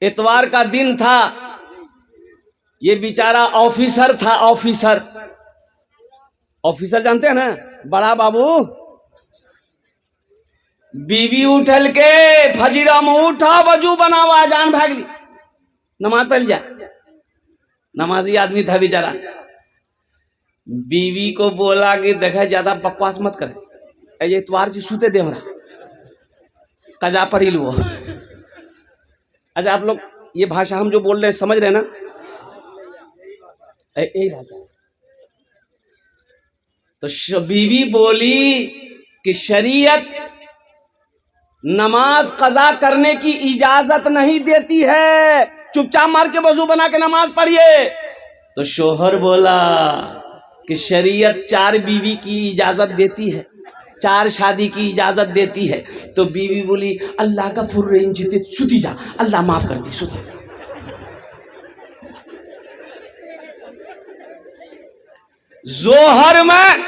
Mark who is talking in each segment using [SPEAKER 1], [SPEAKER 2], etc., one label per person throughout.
[SPEAKER 1] इतवार का दिन था, ये बेचारा ऑफिसर था। ऑफिसर जानते हैं ना, बड़ा बाबू। बीवी उठल के फजीरा में उठा, वजू बनावा, जान भागली, नमाज पढ़ जा। नमाजी आदमी था बेचारा। बीवी को बोला कि देखा ज्यादा बकवास मत करे, ये इतवार जी सूते दे हमरा कजा पढ़ी लो। अच्छा, आप लोग ये भाषा हम जो बोल रहे हैं समझ रहे हैं ना? यही भाषा। तो बीवी बोली कि शरीयत नमाज कजा करने की इजाजत नहीं देती है, चुपचाप मार के वजू बना के नमाज पढ़िए। तो शोहर बोला कि शरीयत 4 बीवी की इजाजत देती है, 4 शादी की इजाजत देती है। तो बीवी बोली अल्लाह का फुर्रेन जीते सुती जा, अल्लाह माफ कर दी, सुता। जोहर में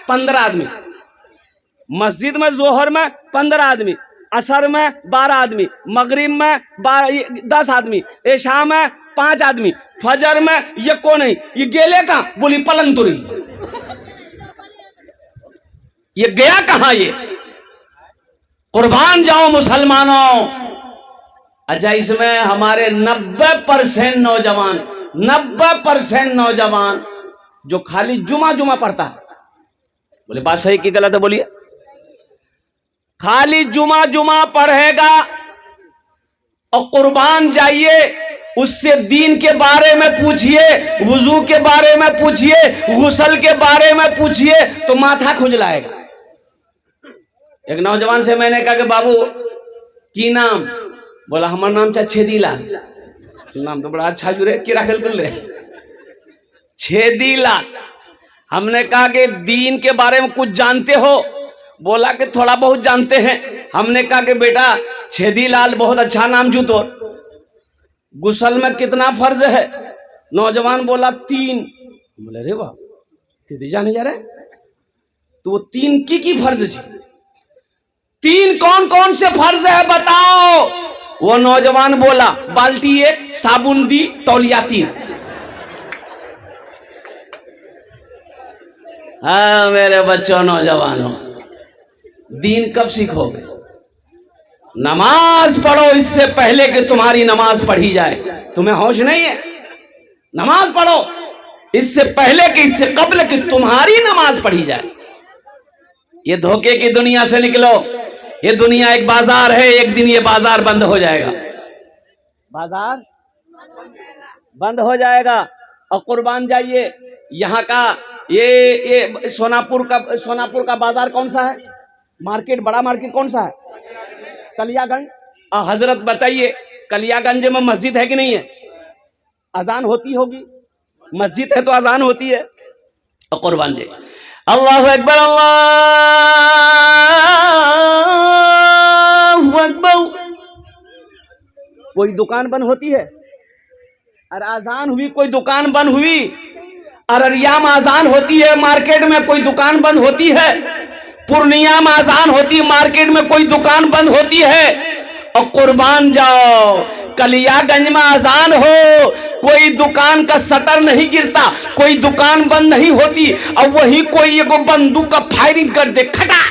[SPEAKER 1] 15 आदमी, मस्जिद में जोहर में 15 आदमी, असर में 12 आदमी, मगरिब में 10 आदमी, ऐशा में 5 आदमी, फजर में ये कौन है, ये गेले कहाँ? बोली पलंग तुरी। ये गया कहाँ? ये कुर्बान जाओ मुसलमानों। अच्छा, इसमें हमारे 90% नौजवान, 90% नौजवान जो खाली जुमा पढ़ता है। बोले बात सही की गलत है? बोलिए। खाली जुमा पढ़ेगा और कुर्बान जाइए, उससे दीन के बारे में पूछिए, वुजू के बारे में पूछिए, गुस्ल के बारे में पूछिए तो माथा खुजलाएगा। एक नौजवान से मैंने कहा कि बाबू की नाम? बोला हमारा नाम चाहे छेदीलाल। नाम तो बड़ा अच्छा जुड़े, किरा खेल ले छेदीलाल। हमने कहा कि दीन के बारे में कुछ जानते हो? बोला कि थोड़ा बहुत जानते हैं। हमने कहा कि बेटा छेदीलाल बहुत अच्छा नाम जूतो, गुस्ल में कितना फर्ज है? नौजवान बोला 3। बोले रे बाप कितनी जाने जा रहे? तो वो 3 की फर्ज थी। 3 कौन कौन से फर्ज है बताओ? वो नौजवान बोला बाल्टी 1, साबुन दी, तौलिया 3। हाँ मेरे बच्चों, नौजवानों, दीन कब सीखोगे? नमाज पढ़ो इससे पहले कि तुम्हारी नमाज पढ़ी जाए। तुम्हें होश नहीं है? नमाज पढ़ो इससे पहले कि, इससे कबल कि तुम्हारी नमाज पढ़ी जाए। ये धोखे की दुनिया से निकलो। ये दुनिया एक बाजार है, एक दिन ये बाजार बंद हो जाएगा। बाजार बंद हो जाएगा। और कुर्बान जाइए, यहाँ का ये सोनापुर का बाजार कौन सा है? मार्केट, बड़ा मार्केट कौन सा है? कलियागंज। हजरत बताइए, कलियागंज में मस्जिद है कि नहीं है? अजान होती होगी, मस्जिद है तो अजान होती है। और कुर्बान जी, अल्लाहु अकबर, अल्लाहु अकबर। कोई दुकान बंद होती है? अरे अजान हुई, कोई दुकान बंद हुई? अररिया में अजान होती है, मार्केट में कोई दुकान बंद होती है? पूर्णिया में अजान होती है, मार्केट में कोई दुकान बंद होती है? और कुर्बान जाओ, कलियागंज में अजान हो, कोई दुकान का शटर नहीं गिरता, कोई दुकान बंद नहीं होती, और वही कोई एगो बंदूक का फायरिंग कर दे, खटा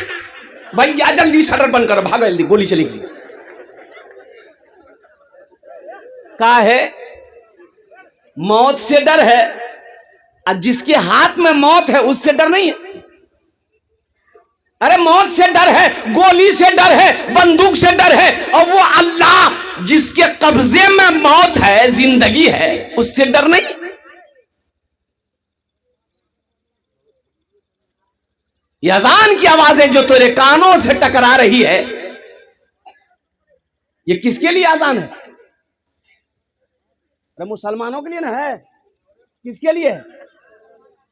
[SPEAKER 1] भैया जल्दी शटर बंद कर, भागो जल्दी, गोली चली गई। क्या है? मौत से डर है, और जिसके हाथ में मौत है उससे डर नहीं है। अरे मौत से डर है, गोली से डर है, बंदूक से डर है, और वो अल्लाह जिसके कब्जे में मौत है, जिंदगी है, उससे डर नहीं। ये अजान की आवाजें जो तेरे कानों से टकरा रही है, ये किसके लिए अजान है? अरे मुसलमानों के लिए ना है। किसके लिए है?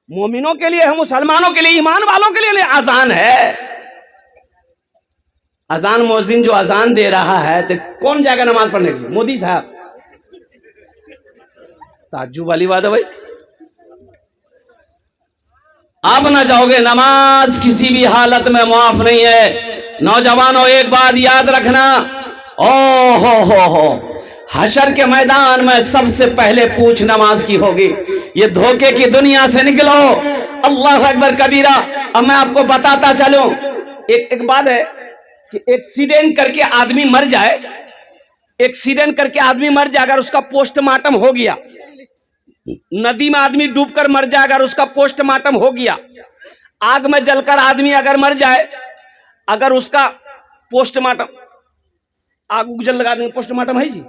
[SPEAKER 1] मोमिनों के लिए है, मुसलमानों के लिए, ईमान वालों के लिए अजान है। अजान मौजिन जो अजान दे रहा है तो कौन जाएगा नमाज पढ़ने के लिए? मोदी साहब। ताज्जुब वाली बात है भाई। आप ना जाओगे, नमाज किसी भी हालत में माफ नहीं है। नौजवानों एक बात याद रखना, ओ हो, हशर के मैदान में सबसे पहले पूछ नमाज की होगी। ये धोखे की दुनिया से निकलो। अल्लाह अकबर कबीरा। अब मैं आपको बताता चलूं, एक बात है कि एक्सीडेंट करके आदमी मर जाए, एक्सीडेंट करके आदमी मर जाए, अगर उसका पोस्टमार्टम हो गया, नदी में आदमी डूबकर मर जाए अगर उसका पोस्टमार्टम हो गया, आग में जलकर आदमी अगर मर जाए, अगर उसका पोस्टमार्टम, आग उग जल लगा देंगे, पोस्टमार्टम है जी,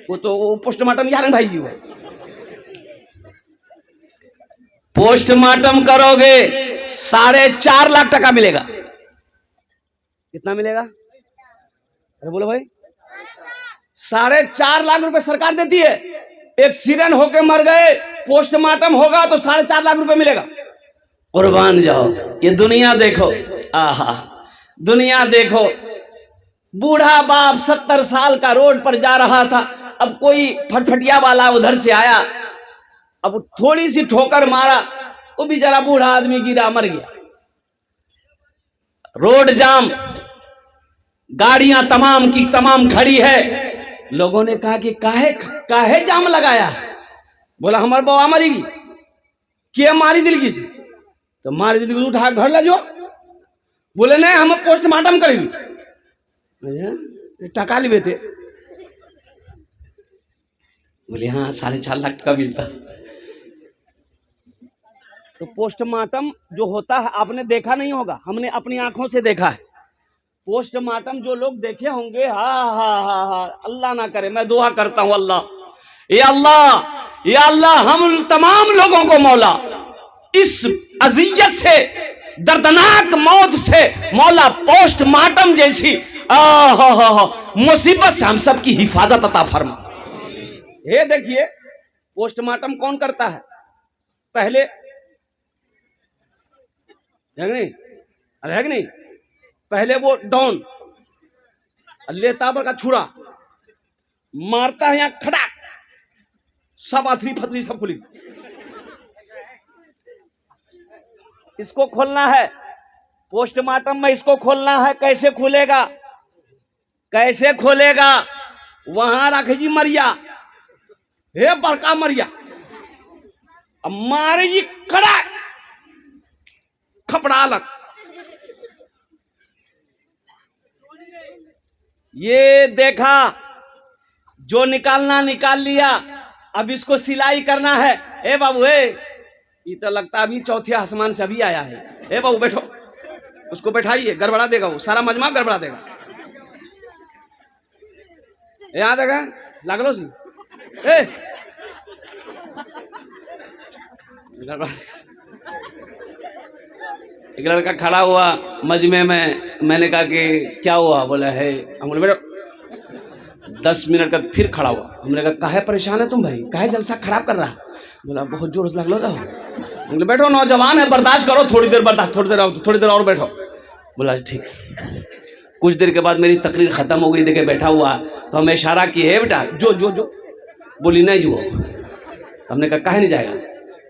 [SPEAKER 1] वो तो वो पोस्टमार्टम यार भाई जी, वो पोस्टमार्टम करोगे 4.5 लाख टका मिलेगा। कितना मिलेगा? अरे बोलो भाई, 4.5 लाख रुपए सरकार देती है। एक्सीडेंट होके मर गए, पोस्टमार्टम होगा तो 4.5 लाख रुपए मिलेगा। कुर्बान जाओ। ये दुनिया देखो, आहा दुनिया देखो। बूढ़ा बाप 70 साल का रोड पर जा रहा था, अब कोई फटफटिया वाला उधर से आया, अब थोड़ी सी ठोकर मारा, वो बेचारा बूढ़ा आदमी गिरा, मर गया। रोड जाम, गाड़ियां तमाम की तमाम खड़ी है। लोगों ने कहा कि काहे जाम लगाया? बोला हमारे बाबा मरी गई। क्या मारी दिल की? तो मारी दिल की उठा घर ले जाओ। बोले नहीं, हम पोस्टमार्टम करेंगे। टका लिबे थे। बोले हाँ 4.5 लाख टका मिलता। तो पोस्टमार्टम जो होता है आपने देखा नहीं होगा, हमने अपनी आंखों से देखा है। पोस्टमार्टम जो लोग देखे होंगे, हा, अल्लाह ना करे, मैं दुआ करता हूं अल्लाह, या अल्लाह हम तमाम लोगों को मौला इस अजियत से, दर्दनाक मौत से मौला, पोस्टमार्टम जैसी मुसीबत से हम सब की हिफाजत अता फरमा। ये देखिए पोस्टमार्टम कौन करता है? पहले है नहीं, पहले वो डॉन लेता का छुरा मारता है, यहां खड़ा सब अथरी फथरी सब खुली। इसको खोलना है पोस्टमार्टम में, इसको खोलना है। कैसे खुलेगा? कैसे खोलेगा? वहां रखे जी मरिया, हे बड़का मरिया, अब मारे जी खड़ा खपड़ा लग। ये देखा, जो निकालना निकाल लिया, अब इसको सिलाई करना है। ए बाबू, ये तो लगता अभी चौथे आसमान से अभी आया है। ए बाबू बैठो, उसको बैठाइए, गड़बड़ा देगा, वो सारा मजमा गड़बड़ा देगा। याद है लागलो सी एक लड़का खड़ा हुआ मजमे में, मैंने कहा कि क्या हुआ? बोला है, हम बोले बेटा 10 मिनट का फिर खड़ा हुआ। हमने कहा काहे परेशान है तुम भाई, काहे जलसा खराब कर रहा? बोला बहुत जोर से लग लो। बोले बैठो, नौजवान है, बर्दाश्त करो, थोड़ी देर बर्दाश्त, थोड़ी देर और बैठो। बोला ठीक है। कुछ देर के बाद मेरी तकरीर खत्म हो गई, देखे बैठा हुआ, तो हमें इशारा किए, है बेटा जो जो जो। बोली नहीं जो। हमने कहा काहे नहीं जाएगा?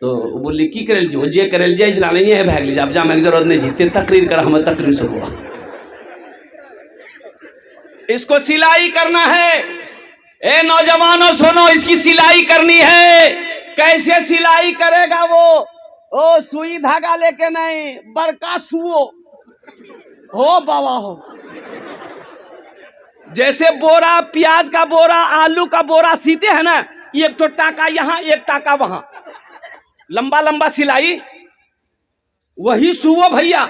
[SPEAKER 1] तो बोली की करे जो जे करे जे इसला नहीं है, भाग लीजिए, अब जाने की जरूरत नहीं, जीते तकरीर कर, हमें तकरीर शुरू हुआ। इसको सिलाई करना है। ए नौजवानों सुनो, इसकी सिलाई करनी है। कैसे सिलाई करेगा वो? ओ सुई धागा लेके नहीं, बड़का सुओ हो बाबा हो, जैसे बोरा, प्याज का बोरा, आलू का बोरा सीते हैं ना, एक तो टाका यहाँ, एक टाका वहां, लंबा लंबा सिलाई, वही सुओ भैया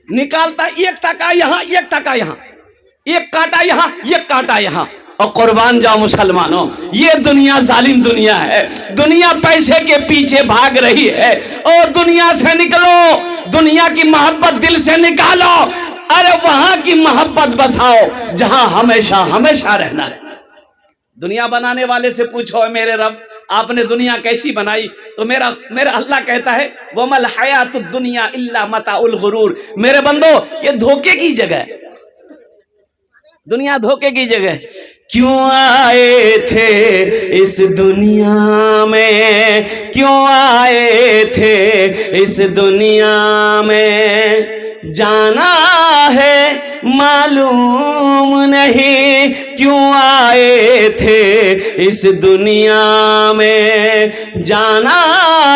[SPEAKER 1] निकालता, एक टाका यहाँ, एक टाका यहाँ, एक कांटा यहाँ, एक कांटा यहाँ। और कुर्बान जाओ मुसलमानों, ये दुनिया जालिम दुनिया है। दुनिया पैसे के पीछे भाग रही है। और दुनिया से निकलो, दुनिया की मोहब्बत दिल से निकालो। अरे वहां की मोहब्बत बसाओ जहां हमेशा हमेशा रहना है। दुनिया बनाने वाले से पूछो, मेरे रब आपने दुनिया कैसी बनाई? तो मेरा अल्लाह कहता है, वमल हयातुद दुनिया इल्ला मताउल गुरूर। मेरे बंदो, ये धोखे की जगह है, दुनिया धोखे की जगह। क्यों आए थे इस दुनिया में, क्यों आए थे इस दुनिया में, जाना है मालूम नहीं क्यों आए थे इस दुनिया में, जाना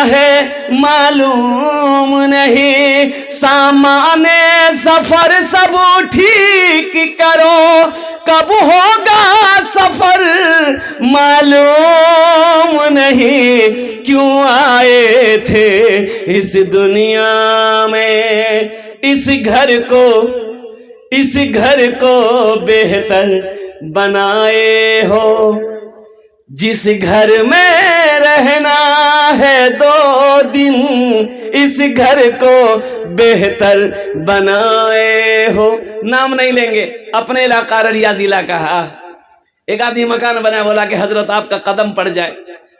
[SPEAKER 1] है मालूम नहीं। सामाने सफर सब ठीक करो, कब होगा सफर मालूम नहीं क्यों आए थे इस दुनिया में। इस घर को बेहतर बनाए हो, जिस घर में रहना है 2 दिन, इस घर को बेहतर बनाए हो। नाम नहीं लेंगे, अपने इलाका अररिया जिला का। एक आदमी मकान बनाया, बोला कि हजरत आपका कदम पड़ जाए,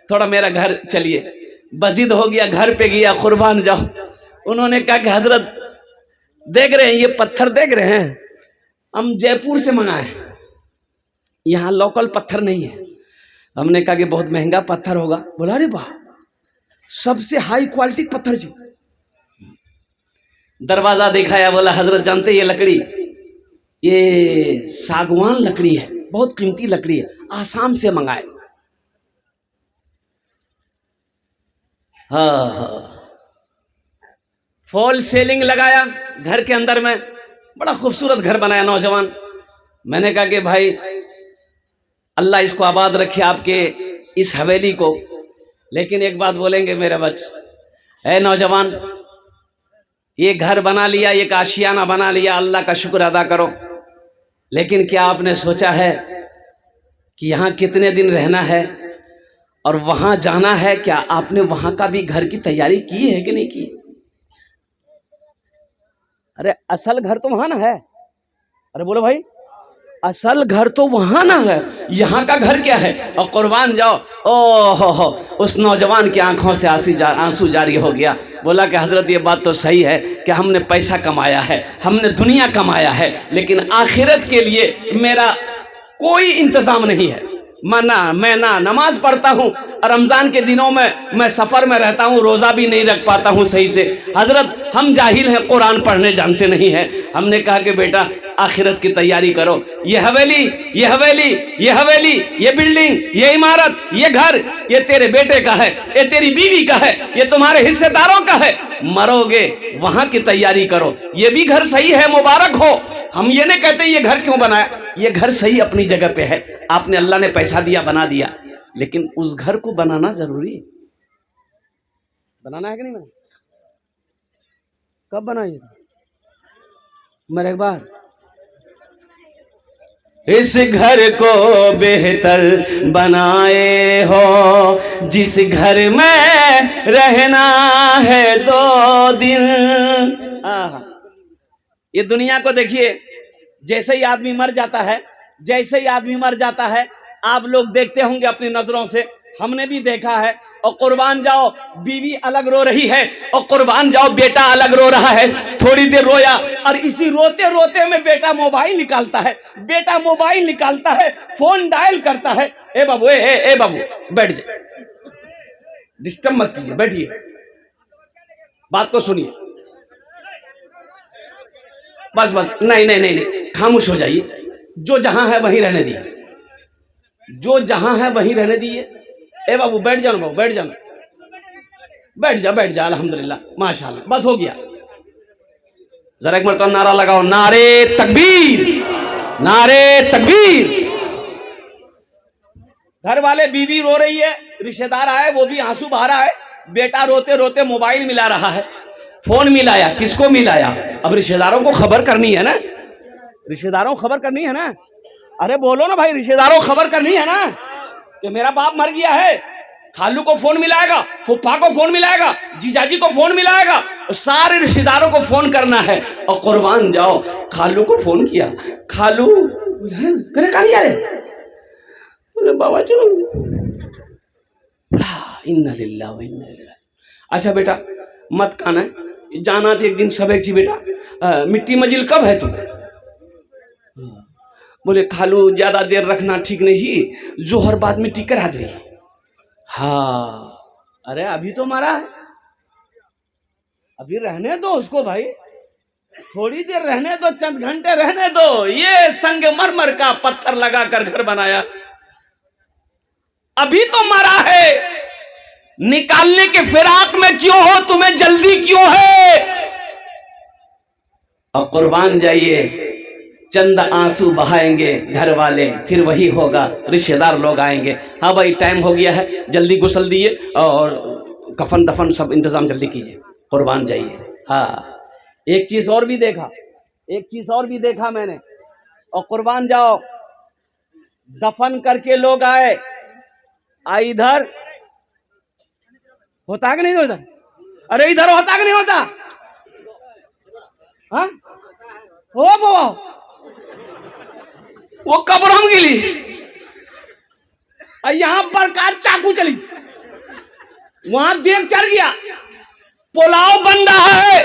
[SPEAKER 1] थोड़ा मेरा घर चलिए। बजिद हो गया, घर पे गया, कुर्बान जाओ। उन्होंने कहा कि हजरत देख रहे हैं ये पत्थर देख रहे हैं, हम जयपुर से मंगाए, यहाँ लोकल पत्थर नहीं है। हमने कहा कि बहुत महंगा पत्थर होगा। बोला अरे वाह, सबसे हाई क्वालिटी पत्थर जी। दरवाजा दिखाया, बोला हजरत जानते ये लकड़ी, ये सागवान लकड़ी है, बहुत कीमती लकड़ी है, आसाम से मंगाए। हाँ, फॉल सेलिंग लगाया घर के अंदर में, बड़ा खूबसूरत घर बनाया नौजवान। मैंने कहा कि भाई अल्लाह इसको आबाद रखे आपके इस हवेली को, लेकिन एक बात बोलेंगे मेरे बच्चे, ऐ नौजवान, ये घर बना लिया, एक आशियाना बना लिया, अल्लाह का शुक्र अदा करो, लेकिन क्या आपने सोचा है कि यहाँ कितने दिन रहना है और वहां जाना है? क्या आपने वहां का भी घर की तैयारी की है कि नहीं की? अरे असल घर तो वहां ना है। अरे बोलो भाई, असल घर तो वहां ना है, यहाँ का घर क्या है? और कुर्बान जाओ, ओहो, उस नौजवान की आंखों से आंसू जारी हो गया। बोला कि हजरत ये बात तो सही है कि हमने पैसा कमाया है, हमने दुनिया कमाया है, लेकिन आखिरत के लिए मेरा कोई इंतजाम नहीं है। मैं ना नमाज पढ़ता हूँ, रमजान के दिनों में मैं सफर में रहता हूँ, रोजा भी नहीं रख पाता हूँ सही से। हजरत हम जाहिल हैं, कुरान पढ़ने जानते नहीं हैं। हमने कहा कि बेटा आखिरत की तैयारी करो, ये हवेली, ये हवेली, ये हवेली, ये बिल्डिंग, ये इमारत, ये घर, ये तेरे बेटे का है, ये तेरी बीवी का है, ये तुम्हारे हिस्सेदारों का है। मरोगे वहां की तैयारी करो। ये भी घर सही है, मुबारक हो। हम ये नहीं कहते ये घर क्यों बनाया, ये घर सही अपनी जगह पे है, आपने अल्लाह ने पैसा दिया बना दिया, लेकिन उस घर को बनाना जरूरी है। बनाना है कि नहीं बनाना? कब बनाइए? मेरे एक बार इस घर को बेहतर बनाए हो, जिस घर में रहना है 2 दिन। ये दुनिया को देखिए, जैसे ही आदमी मर जाता है, जैसे ही आदमी मर जाता है, आप लोग देखते होंगे अपनी नजरों से, हमने भी देखा है। और कुर्बान जाओ, बीवी अलग रो रही है, और कुर्बान जाओ बेटा अलग रो रहा है। थोड़ी देर रोया, और इसी रोते रोते में बेटा मोबाइल निकालता है, बेटा मोबाइल निकालता है, फोन डायल करता है। ए बाबू, ए बाबू बैठ जाए, डिस्टर्ब मत कीजिए, बैठिए, बात को सुनिए। बस बस, नहीं, खामोश हो जाइए। जो जहां है वहीं रहने दिए, जो जहां है वहीं रहने दिए। ए बाबू बैठ जाओ, बाबू बैठ जाओ, बैठ जा, अल्हम्दुलिल्लाह, माशाल्लाह, बस हो गया। जरा एक मरतबा नारा लगाओ, नारे तकबीर, नारे तकबीर। घर वाले, बीवी रो रही है, रिश्तेदार आए, वो भी आंसू बहा रहा है, बेटा रोते रोते मोबाइल मिला रहा है। फोन मिलाया, किसको मिलाया? अब रिश्तेदारों को खबर करनी है ना, रिश्तेदारों को खबर करनी है ना। अरे बोलो ना भाई, रिश्तेदारों को खबर करनी है ना कि मेरा बाप मर गया है। खालू को फोन मिलाएगा, फूफा को फोन मिलाएगा, जीजाजी को फोन मिलाएगा, सारे रिश्तेदारों को फोन करना है। और कुर्बान जाओ, खालू को फोन किया, खालू करे कहा है, बोले बाबा चलो, इन्ना लिल्लाह व इन्ना इलैहि। अच्छा बेटा मत खाना है, जाना तो एक दिन सब एक बेटा, मिट्टी मजिल कब है तू? बोले खालू ज्यादा देर रखना ठीक नहीं, जोहर बाद मिट्टी करा दे। हाँ, अरे अभी तो मरा है, अभी रहने दो उसको भाई, थोड़ी देर रहने दो, चंद घंटे रहने दो। ये संगमरमर का पत्थर लगाकर घर बनाया, अभी तो मरा है, निकालने के फिराक में क्यों हो? तुम्हें जल्दी क्यों है? और कुर्बान जाइए, चंद आंसू बहाएंगे घर वाले, फिर वही होगा, रिश्तेदार लोग आएंगे, हाँ भाई टाइम हो गया है, जल्दी गुस्ल दिए और कफन दफन सब इंतजाम जल्दी कीजिए, कुर्बान जाइए। हाँ, एक चीज और भी देखा, एक चीज और भी देखा मैंने, और कुर्बान जाओ, दफन करके लोग आए, इधर होता कि नहीं होता? अरे इधर होता कि नहीं होता? हाँ हो वो कब्र हम गिली, यहां पर कार चाकू चली, वहां देख चढ़ गया, पुलाव बन रहा है,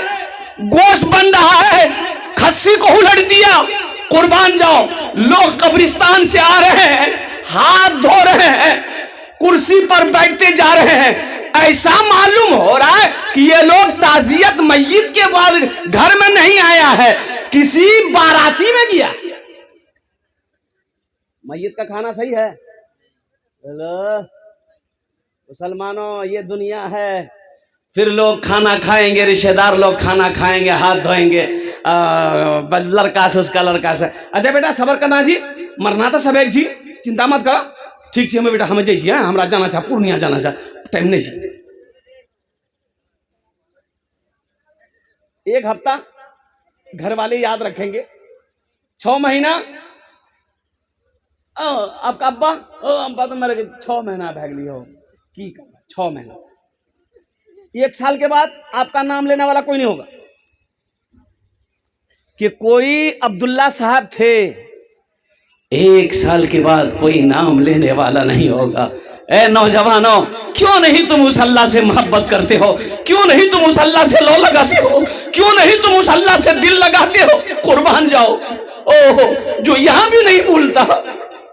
[SPEAKER 1] गोश्त बन रहा है, खस्सी को उलट दिया। कुर्बान जाओ, लोग कब्रिस्तान से आ रहे हैं, हाथ धो रहे हैं, कुर्सी पर बैठते जा रहे हैं। ऐसा मालूम हो रहा है कि ये लोग ताजियत मय्यत के बाद घर में नहीं आया है, किसी बाराती में गया। मय्यत का खाना सही है? हेलो मुसलमानों, ये दुनिया है। फिर लोग खाना खाएंगे, रिश्तेदार लोग खाना खाएंगे, हाथ धोएंगे, लड़का से उसका लड़का से। अच्छा बेटा सबर करना जी, मरना तो सब एक जी, चिंता मत करो, ठीक से हमें बेटा हमें जैसी है, हमरा जाना चाह, पूर्णिया जाना चाह, टाइम नहीं जी। एक हफ्ता घर वाले याद रखेंगे, 6 महीना आपका अब्बा तो मेरे 6 महीना भाग लियो की करना, 6 महीना। 1 साल के बाद आपका नाम लेने वाला कोई नहीं होगा कि कोई अब्दुल्ला साहब थे। 1 साल के बाद कोई नाम लेने वाला नहीं होगा। ए नौजवानों, क्यों नहीं तुम उस अल्लाह से मोहब्बत करते हो? क्यों नहीं तुम उस अल्लाह से लो लगाते हो? क्यों नहीं तुम उस अल्लाह से दिल लगाते हो? कुर्बान जाओ, ओहो जो यहां भी नहीं भूलता,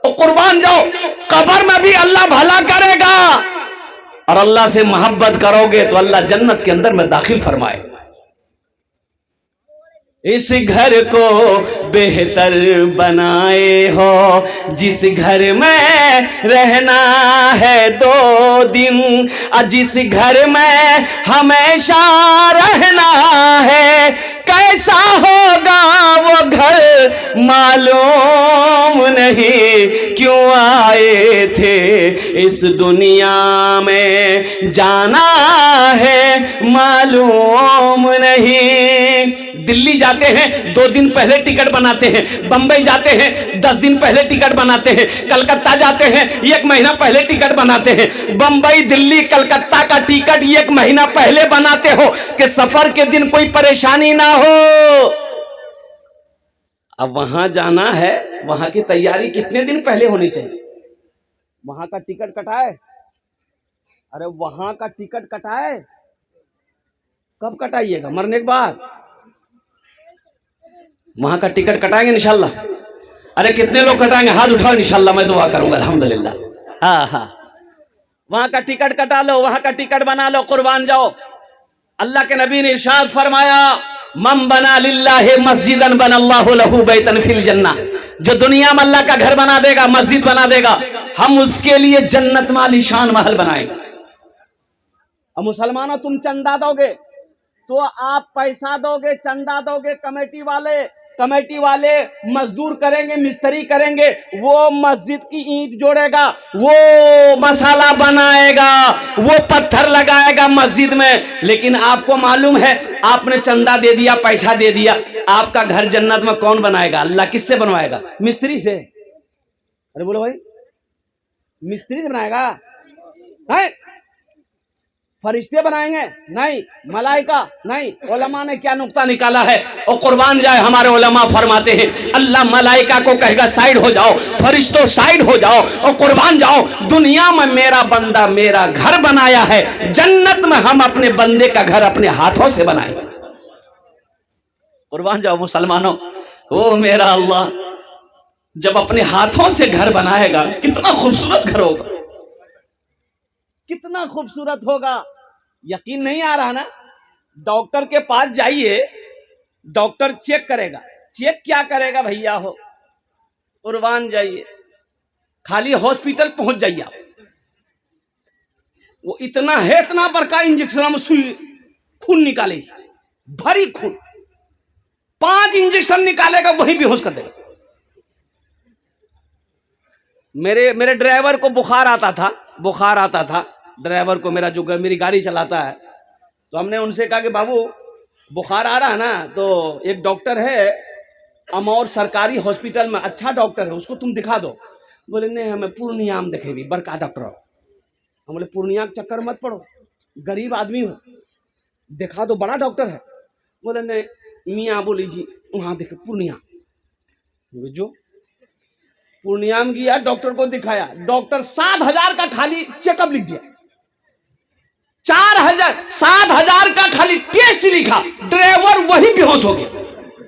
[SPEAKER 1] तो कुर्बान जाओ, कब्र में भी अल्लाह भला करेगा। और अल्लाह से मोहब्बत करोगे तो अल्लाह जन्नत के अंदर में दाखिल फरमाए। इस घर को बेहतर बनाए हो, जिस घर में रहना है 2 दिन, जिस घर में हमेशा रहना है, कैसा होगा वो घर मालूम नहीं। क्यों आए थे इस दुनिया में, जाना है मालूम नहीं। दिल्ली जाते हैं 2 दिन पहले टिकट बनाते हैं, बंबई जाते हैं 10 दिन पहले टिकट बनाते हैं, कलकत्ता जाते हैं 1 महीना पहले टिकट बनाते हैं। बंबई दिल्ली कलकत्ता का टिकट 1 महीना पहले बनाते हो कि सफर के दिन कोई परेशानी ना हो। अब वहां जाना है, वहां की तैयारी कितने दिन पहले होनी चाहिए? वहां का टिकट कटाए, अरे वहां का टिकट कटाए, कब कटाइएगा? मरने के बाद वहां का टिकट कटाएंगे इंशाल्लाह। अरे कितने लोग कटाएंगे? हाथ उठाओ, इंशाल्लाह मैं दुआ करूंगा अल्हम्दुलिल्लाह। हाँ हाँ, वहां का टिकट कटा लो, वहां का टिकट बना लो, कुर्बान जाओ। अल्लाह के नबी ने इरशाद फरमाया, मन बना लिल्लाहि मस्जिदन बनल्लाहु लहू बैतन फिल जन्नह। जो दुनिया में अल्लाह का घर बना देगा, मस्जिद बना देगा, हम उसके लिए जन्नत में आलीशान महल बनाएंगे। अब मुसलमानों, तुम चंदा दोगे तो आप पैसा दोगे, चंदा दोगे, कमेटी वाले मजदूर करेंगे, मिस्त्री करेंगे, वो मस्जिद की ईंट जोड़ेगा, वो मसाला बनाएगा, वो पत्थर लगाएगा मस्जिद में। लेकिन आपको मालूम है, आपने चंदा दे दिया, पैसा दे दिया, आपका घर जन्नत में कौन बनाएगा? अल्लाह किससे बनवाएगा? मिस्त्री से। अरे बोलो भाई, मिस्त्री से बनाएगा? है फरिश्ते बनाएंगे? नहीं। मलाइका? नहीं। उलमा ने क्या नुक्ता निकाला है, और कुर्बान जाए हमारे उलमा फरमाते हैं, अल्लाह मलाइका को कहेगा साइड हो जाओ, फरिश्तों साइड हो जाओ, और कुर्बान जाओ, दुनिया में मेरा बंदा मेरा घर बनाया है, जन्नत में हम अपने बंदे का घर अपने हाथों से बनाए। कुर्बान जाओ मुसलमानों, ओ मेरा अल्लाह जब अपने हाथों से घर बनाएगा, कितना खूबसूरत घर होगा, कितना खूबसूरत होगा। यकीन नहीं आ रहा ना? डॉक्टर के पास जाइए, डॉक्टर चेक करेगा। चेक क्या करेगा भैया हो, कुर्बान जाइए, खाली हॉस्पिटल पहुंच जाइए आप, वो इतना है, इतना बड़का इंजेक्शन में सुई खून निकाले, भरी खून, 5 इंजेक्शन निकालेगा, वही बेहोश कर देगा। मेरे ड्राइवर को बुखार आता था ड्राइवर को, मेरा जो मेरी गाड़ी चलाता है, तो हमने उनसे कहा कि बाबू बुखार आ रहा है ना, तो एक डॉक्टर है अमौर सरकारी हॉस्पिटल में, अच्छा डॉक्टर है, उसको तुम दिखा दो। बोले नहीं, हमें पूर्णिया में देखेगी, बड़का डॉक्टर हो। हम बोले पूर्णिया के चक्कर मत पड़ो, गरीब आदमी हो, दिखा दो, बड़ा डॉक्टर है। बोले नहीं मियाँ बोली जी वहाँ देखे पूर्णिया। जो पूर्णिया में गया, डॉक्टर को दिखाया, डॉक्टर 7,000 का खाली चेकअप लिख दिया, 7,000 का खाली टेस्ट लिखा, ड्राइवर वही बेहोश हो गया।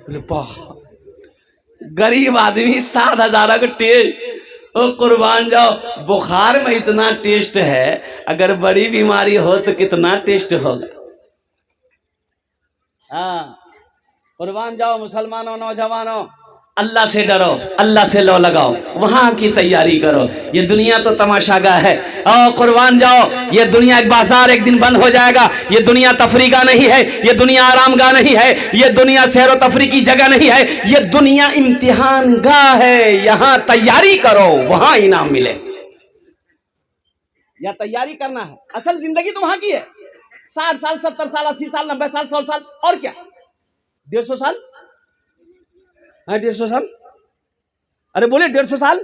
[SPEAKER 1] बोले गरीब आदमी 7,000 का टेस्ट, ओ कुर्बान जाओ, बुखार में इतना टेस्ट है, अगर बड़ी बीमारी हो तो कितना टेस्ट होगा। हाँ, कुर्बान जाओ मुसलमानों, नौजवानों, अल्लाह से डरो, अल्लाह से लो लगाओ, वहां की तैयारी करो। ये दुनिया तो तमाशागाह है, और कुर्बान जाओ, ये दुनिया एक बाजार एक दिन बंद हो जाएगा। ये दुनिया तफरीगा नहीं है, ये दुनिया आरामगाह नहीं है, ये दुनिया सैर तफरी की जगह नहीं है, ये दुनिया इम्तिहान गाह है। यहाँ तैयारी करो, वहां इनाम मिले। या तैयारी करना है, असल जिंदगी तो वहां की है। 60 साल, 70 साल, 80 साल, 90 साल, 100 साल, और क्या 150 साल, 150 साल, अरे बोले 150 साल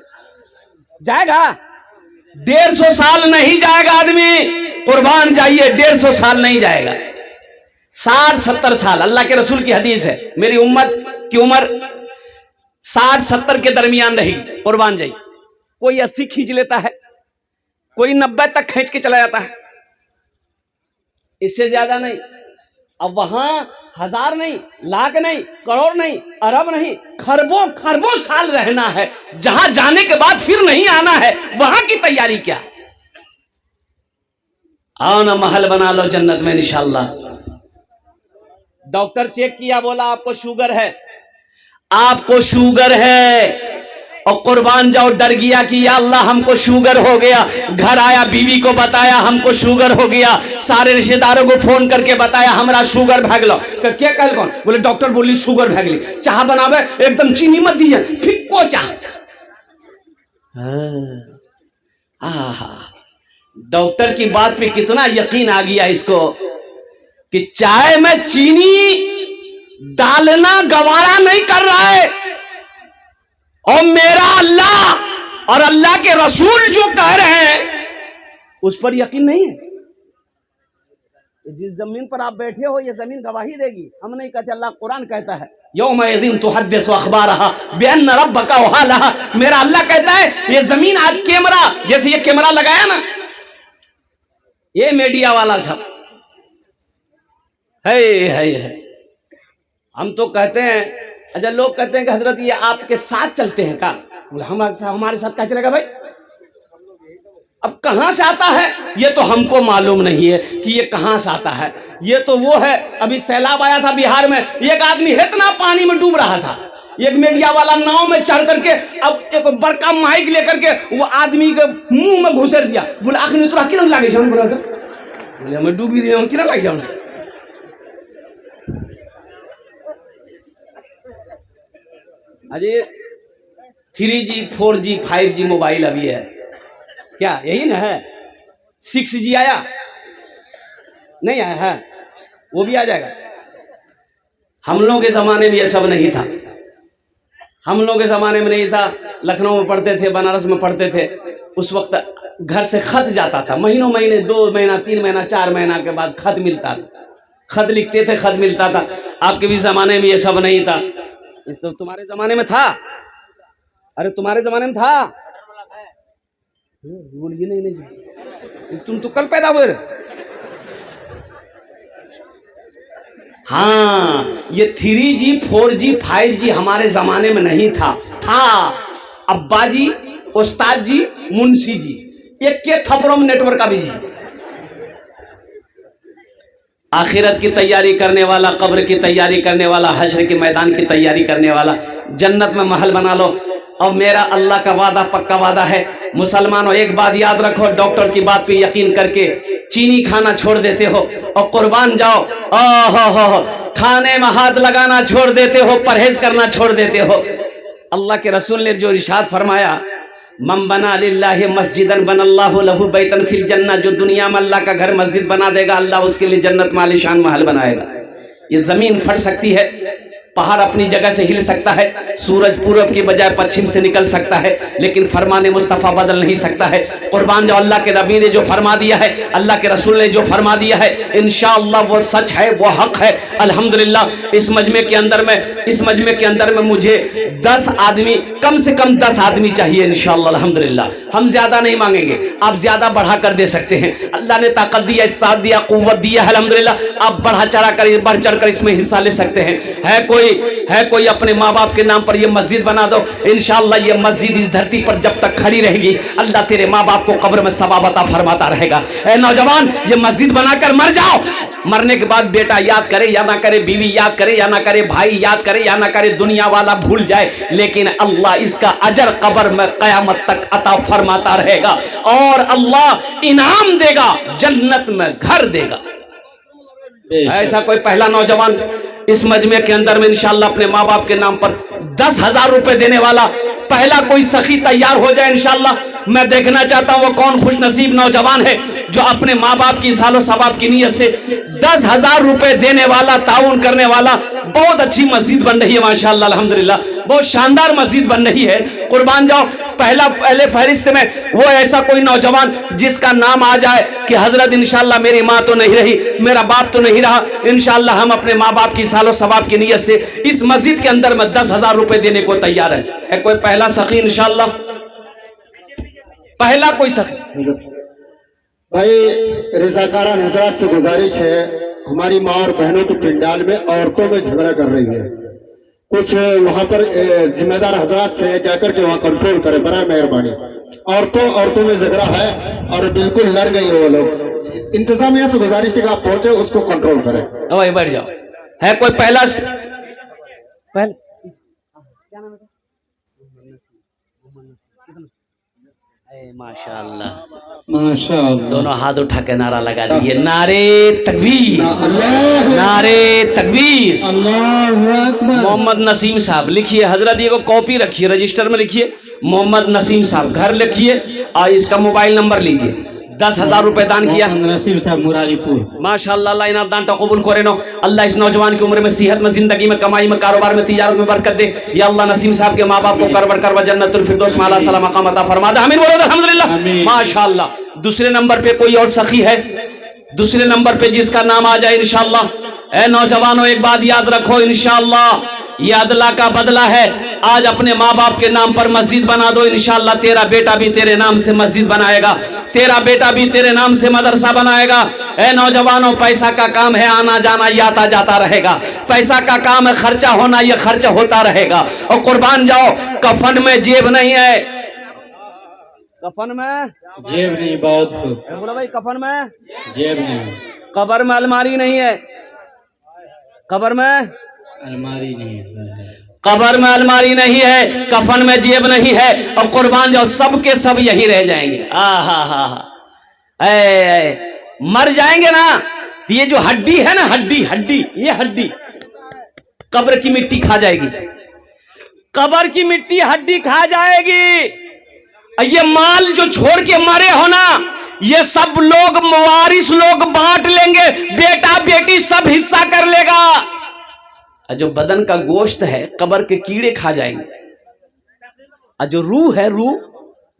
[SPEAKER 1] जाएगा? 150 साल नहीं जाएगा आदमी, कुर्बान जाइए, 150 साल नहीं जाएगा, 60-70 साल। अल्लाह के रसूल की हदीस है, मेरी उम्मत की उम्र 60-70 के दरमियान रहेगी, कुर्बान जाइए। कोई 80 खींच लेता है, कोई 90 तक खींच के चला जाता है, इससे ज्यादा नहीं। अब वहां 1000 नहीं, लाख नहीं, करोड़ नहीं, अरब नहीं, खरबों साल रहना है। जहां जाने के बाद फिर नहीं आना है, वहां की तैयारी क्या? आओ ना, महल बना लो जन्नत में इंशाअल्लाह। डॉक्टर चेक किया, बोला आपको शुगर है, आपको शुगर है, और कुर्बान जाओ डर गया कि या अल्लाह हमको शुगर हो गया। घर आया, बीवी को बताया हमको शुगर हो गया, सारे रिश्तेदारों को फोन करके बताया हमरा शुगर भाग लो। क्या कल कौन? बोले डॉक्टर बोली शुगर भागली, चाह बनावे एकदम चीनी मत दीजिए, फिक्को चाह। डॉक्टर की बात पे कितना यकीन आ गया इसको कि चाय में चीनी डालना गवारा नहीं कर रहा है, और मेरा अल्लाह और अल्लाह के रसूल जो कह रहे हैं उस पर यकीन नहीं है। जिस जमीन पर आप बैठे हो, ये जमीन गवाही देगी। हम नहीं कहते, अल्लाह कुरान कहता है यौमइज़िन तुहद्दिसु अख़बारहा बिअन्न रब्बका वहालहा। मेरा अल्लाह कहता है ये जमीन आज कैमरा, जैसे ये कैमरा लगाया ना, ये मीडिया वाला सब है। हम तो कहते हैं, अच्छा लोग कहते हैं कि हजरत ये आपके साथ चलते हैं का? बोले हमारे साथ क्या चलेगा भाई? अब कहां से आता है ये तो हमको मालूम नहीं है कि ये कहां से आता है। ये तो वो है, अभी सैलाब आया था बिहार में, एक आदमी इतना पानी में डूब रहा था, एक मीडिया वाला नाव में चढ़ करके अब एक बड़का माइक लेकर के वो आदमी के मुंह में घुसेर दिया। बोले आखिर तोरा किरण लागे? बोले हमें डूबी रही, हम किरण लाग जाओ। Ajay 3G 4G 5G mobile अभी है क्या? यही ना है। 6G आया नहीं? आया है, वो भी आ जाएगा। हम लोगों के जमाने में ये सब नहीं था, हम लोगों के जमाने में नहीं था। लखनऊ में पढ़ते थे, बनारस में पढ़ते थे, उस वक्त घर से खत जाता था, महीनों महीने, 2 महीना 3 महीना 4 महीना के बाद खत मिलता था, खत लिखते थे, खत मिलता था। आपके भी जमाने में ये सब नहीं था, तो तुम्हारे जमाने में था? अरे तुम्हारे जमाने में था? बोलिए नहीं, तुम तो कल पैदा हुए। हाँ, ये 3G 4G 5G हमारे जमाने में नहीं था। अब्बा जी, उस्ताद जी, मुंशी जी, एक के थप्पड़ों में नेटवर्क का भी जी। आखिरत की तैयारी करने वाला, कब्र की तैयारी करने वाला, हश्र के मैदान की तैयारी करने वाला, जन्नत में महल बना लो। और मेरा अल्लाह का वादा पक्का वादा है। मुसलमानों एक बात याद रखो, डॉक्टर की बात पे यकीन करके चीनी खाना छोड़ देते हो और कुर्बान जाओ, हो खाने में हाथ लगाना छोड़ देते हो, परहेज करना छोड़ देते हो। अल्लाह के रसूल ने जो इरशाद फरमाया, मम बना लिल्लाहि मस्जिदन बनल्लाहु लहु बैतन फिल जन्नह, जो दुनिया में अल्लाह का घर मस्जिद बना देगा, अल्लाह उसके लिए जन्नत में आलीशान महल बनाएगा। ये जमीन फट सकती है, पहाड़ अपनी जगह से हिल सकता है, सूरज पूरब की बजाय पश्चिम से निकल सकता है, लेकिन फरमाने मुस्तफ़ा बदल नहीं सकता है। कुर्बान जो अल्लाह के नबी ने जो फरमा दिया है, अल्लाह के रसूल ने जो फरमा दिया है, इंशाअल्लाह वो सच है, वो हक है। अल्हम्दुलिल्लाह इस मजमे के अंदर में मुझे 10 आदमी, कम से कम 10 आदमी चाहिए इंशाअल्लाह। अल्हम्दुलिल्लाह हम ज्यादा नहीं मांगेंगे, आप ज्यादा बढ़ा कर दे सकते हैं। अल्लाह ने ताकत दिया, इस्तात दिया, कुव्वत दिया है, अल्हम्दुलिल्लाह आप बढ़ चढ़ कर इसमें हिस्सा ले सकते हैं। है कोई अपने माँ बाप के नाम पर ये मस्जिद बना दो, इंशाअल्लाह ये मस्जिद इस धरती पर जब तक खड़ी रहेगी, अल्लाह तेरे माँ बाप को कब्र में सवाब अता फरमाता रहेगा। ए नौजवान, ये मस्जिद बनाकर मर जाओ, मरने के बाद बेटा याद करे या ना करे, बीवी याद करे या ना करे, भाई याद करे या ना करे, दुनिया वाला भूल जाए, लेकिन अल्लाह इसका अजर कब्र में कयामत तक अता फरमाता रहेगा और अल्लाह इनाम देगा, जन्नत में घर देगा। ऐसा कोई पहला नौजवान इस मजमे के अंदर में इंशाअल्लाह अपने माँ बाप के नाम पर 10,000 रुपए देने वाला पहला कोई सखी तैयार हो जाए इंशाअल्लाह। मैं देखना चाहता हूँ वो कौन खुश नसीब नौजवान है जो अपने माँ बाप की सालो सवाब की नीयत से 10,000 रुपए देने वाला, ताउन करने वाला। बहुत अच्छी मस्जिद बन रही है माशाअल्लाह, अल्हम्दुलिल्लाह बहुत शानदार मस्जिद बन रही है। कुर्बान जाओ, पहले फहरिस्त में वो ऐसा कोई नौजवान जिसका नाम आ जाए कि हजरत इंशाअल्लाह मेरी माँ तो नहीं रही, मेरा बाप तो नहीं रहा, इंशाअल्लाह हम अपने माँ बाप की सालो सवाब की नीयत से इस मस्जिद के अंदर में 10,000 रुपए देने को तैयार है कोई पहला सखी इंशाअल्लाह? पहला कोई सखी
[SPEAKER 2] भाई, रज़ाकारान हजरात से गुजारिश है, हमारी माँ और बहनों के पंडाल में औरतों में झगड़ा कर रही है, कुछ वहाँ पर जिम्मेदार हजरात से जाकर के वहाँ कंट्रोल करें बड़ा मेहरबानी। औरतों में झगड़ा है और बिल्कुल लड़ गई है वो लोग। इंतजामिया से गुजारिश है कि आप पहुंचे, उसको कंट्रोल करें।
[SPEAKER 1] वही बैठ जाओ। है कोई पहला माशाअल्लाह दोनों हाथ उठा के नारा लगा दिए, नारे तकबीर, नारे तकबीर। मोहम्मद नसीम साहब लिखिए, हजरत ये को कॉपी रखिए, रजिस्टर में लिखिए मोहम्मद नसीम साहब, घर लिखिए और इसका मोबाइल नंबर लीजिए। 10,000 रुपए दान किया
[SPEAKER 2] नसीम साहब मुरारीपुर।
[SPEAKER 1] माशाअल्लाह, अल्लाह इनाम दान कबूल करे नो। अल्लाह इस नौजवान की उम्र में, सेहत में, जिंदगी में, कमाई में, कारोबार में, तिजारत में बरकत दे। या अल्लाह नसीम साहब के माँ बाप को करवर जन्नतुल फिरदौस में आला सलाम मकाम अता फरमा दे। आमीन बोलो अल्हम्दुलिल्लाह माशाअल्लाह। दूसरे नंबर पे कोई और सखी है, दूसरे नंबर पे जिसका नाम आ जाए इंशाअल्लाह। ए नौजवानों एक बात याद रखो, इंशाअल्लाह ये अदला का बदला है। आज अपने माँ बाप के नाम पर मस्जिद बना दो, इंशाअल्लाह तेरा बेटा भी तेरे नाम से मस्जिद बनाएगा, तेरा बेटा भी तेरे नाम से मदरसा बनाएगा। ए नौजवानों, पैसा का काम है आना जाना, ये आता जाता रहेगा। पैसा का काम है खर्चा होना, ये खर्चा होता रहेगा। और कुर्बान जाओ, कफन में जेब नहीं है, कफन में
[SPEAKER 2] जेब नहीं, बहुत
[SPEAKER 1] बोला भाई, कफन में
[SPEAKER 2] जेब नहीं,
[SPEAKER 1] कब्र में अलमारी नहीं है, कब्र में
[SPEAKER 2] अलमारी नहीं है,
[SPEAKER 1] कब्र में अलमारी नहीं है, कफन में जेब नहीं है। और कुर्बान जाओ, सब के सब यही रह जाएंगे। मर जाएंगे ना, ये जो हड्डी है ना, हड्डी ये हड्डी कब्र की मिट्टी खा जाएगी, कब्र की मिट्टी हड्डी खा जाएगी। ये माल जो छोड़ के मरे हो ना, ये सब लोग वारिस लोग बांट लेंगे, बेटा बेटी सब हिस्सा कर लेगा। जो बदन का गोश्त है कब्र के कीड़े खा जाएंगे, और जो रूह है, रूह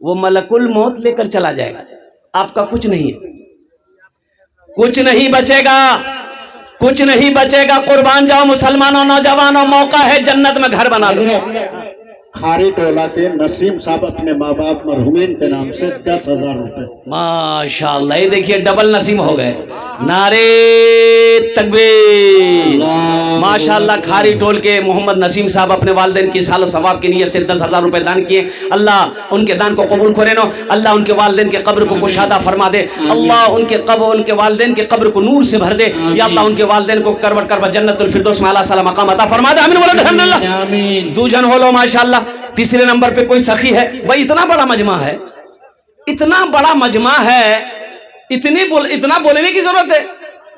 [SPEAKER 1] वो मलकुल मौत लेकर चला जाएगा। आपका कुछ नहीं है, कुछ नहीं बचेगा, कुछ नहीं बचेगा। कुर्बान जाओ मुसलमानों, नौजवानों, मौका है, जन्नत में घर बना लो।
[SPEAKER 2] खारी टोला के नसीम साहब अपने माँ बाप मरहुमीन के नाम से 10,000 रुपए।
[SPEAKER 1] माशाअल्लाह, ये देखिए डबल नसीम हो गए। नारे तकबीर। माशाअल्लाह खारी टोल के मोहम्मद नसीम साहब अपने वालिदैन की सालो सवाब की नियत से 10,000 रुपए दान किए। अल्लाह उनके दान को कबूल करे नो। अल्लाह उनके वालिदैन के कब्र को कुशादा फरमा दे। अल्लाह उनके वालिदैन के कब्र को नूर से भर दे। या अल्लाह उनके वालिदैन को करवट करवट जन्नतुल फिरदौस में आला साला मकाम अता फरमा दे। आमीन बोलो अल्हम्दुलिल्लाह। दूजन हो लो माशाअल्लाह। तीसरे नंबर पे कोई सखी है भाई। इतना बड़ा मजमा है, इतना बड़ा मजमा है, इतना बोलने की जरूरत है।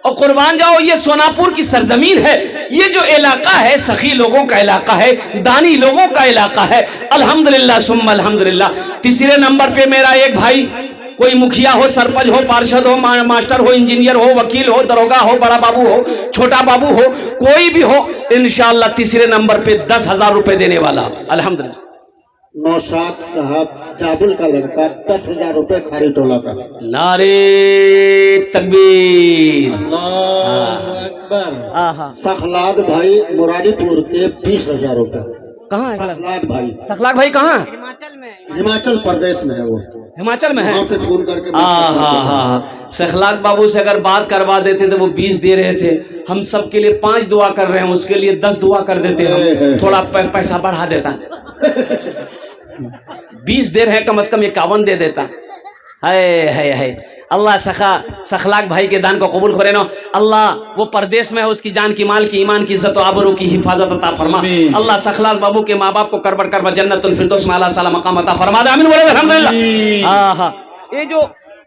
[SPEAKER 1] और कुर्बान जाओ, ये सोनापुर की सरजमीन है। ये जो इलाका है सखी लोगों का इलाका है, दानी लोगों का इलाका है। अल्हम्दुलिल्लाह सुम्मा अल्हम्दुलिल्लाह। तीसरे नंबर पे मेरा एक भाई, कोई मुखिया हो, सरपंच हो, पार्षद हो, मास्टर हो, इंजीनियर हो, वकील हो, दरोगा हो, बड़ा बाबू हो, छोटा बाबू हो, कोई भी हो, इंशाअल्लाह तीसरे नंबर पे 10,000 रुपए देने वाला। अल्हम्दुलिल्लाह।
[SPEAKER 2] नौशाद साहब जाबुल का लड़का 10,000 रुपए खारी टोला का।
[SPEAKER 1] नारे तकबीर।
[SPEAKER 2] अल्लाहु अकबर। सखलाद भाई मुरादीपुर के 20,000 रुपए।
[SPEAKER 1] कहाँ है
[SPEAKER 2] सखलाद भाई?
[SPEAKER 1] सखलाद भाई कहाँ?
[SPEAKER 2] हिमाचल प्रदेश में है वो।
[SPEAKER 1] हिमाचल में है।
[SPEAKER 2] वहाँ से फोन करके
[SPEAKER 1] हाँ। सखलाद बाबू से अगर बात करवा देते तो वो 20 दे रहे थे। हम सब के लिए 5 दुआ कर रहे हैं, उसके लिए 10 दुआ कर देते हम, थोड़ा पैसा बढ़ा देता। 20 दे रहे हैं, कम से कम 51 दे देता। है अल्लाह सखलाक भाई के दान को कबूल करे नो। अल्लाह वो परदेश में है, उसकी जान की, माल की, ईमान की, इज्जत और आबरू की हिफाजत अता फरमा। अल्लाह सखलाक बाबू के माँ बाप को करबट करबट जन्नतुल फिरदौस में आला साला मकाम अता फरमा दे। आमीन बोलो अल्हम्दुलिल्लाह। हाँ,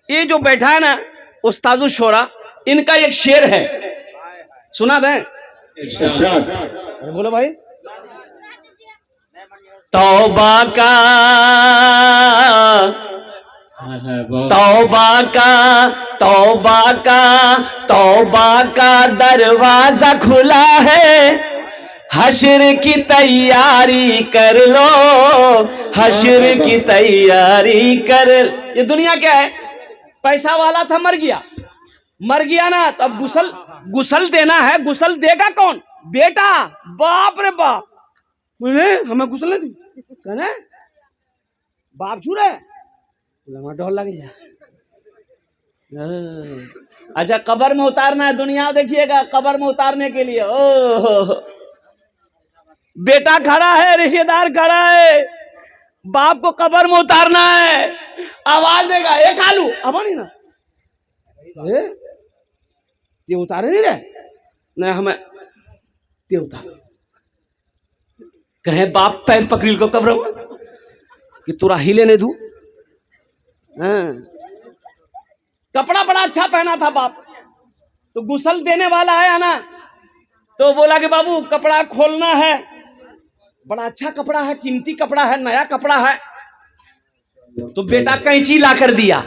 [SPEAKER 1] ये जो बैठा है ना उस्तादुल शोरा, इनका एक शेर है, सुना दें? बोलो भाई। तौबा का दरवाजा खुला है, हश्र की तैयारी कर लो, हश्र की तैयारी कर। ये दुनिया क्या है? पैसा वाला था, मर गया ना, तो अब गुसल देना है। गुसल देगा कौन? बेटा। बाप रे बाप, हमें गुसल नहीं दी, बाप छू रहे डर लग जा। अच्छा, कब्र में उतारना है, दुनिया देखिएगा कब्र में उतारने के लिए। ओ बेटा खड़ा है, रिश्तेदार खड़ा है, बाप को कब्र में उतारना है, आवाज देगा, ये खालू अब नहीं ना, ये उतारे नहीं रहे, नहीं हमें ते उतार। कहे बाप पैर पकड़ी को कब्र में कि तुरा हिले नहीं दू। कपड़ा बड़ा अच्छा पहना था बाप, तो गुसल देने वाला आया ना, तो बोला कि बाबू कपड़ा खोलना है, बड़ा अच्छा कपड़ा है, कीमती कपड़ा है, नया कपड़ा है। तो बेटा कैंची ला कर दिया,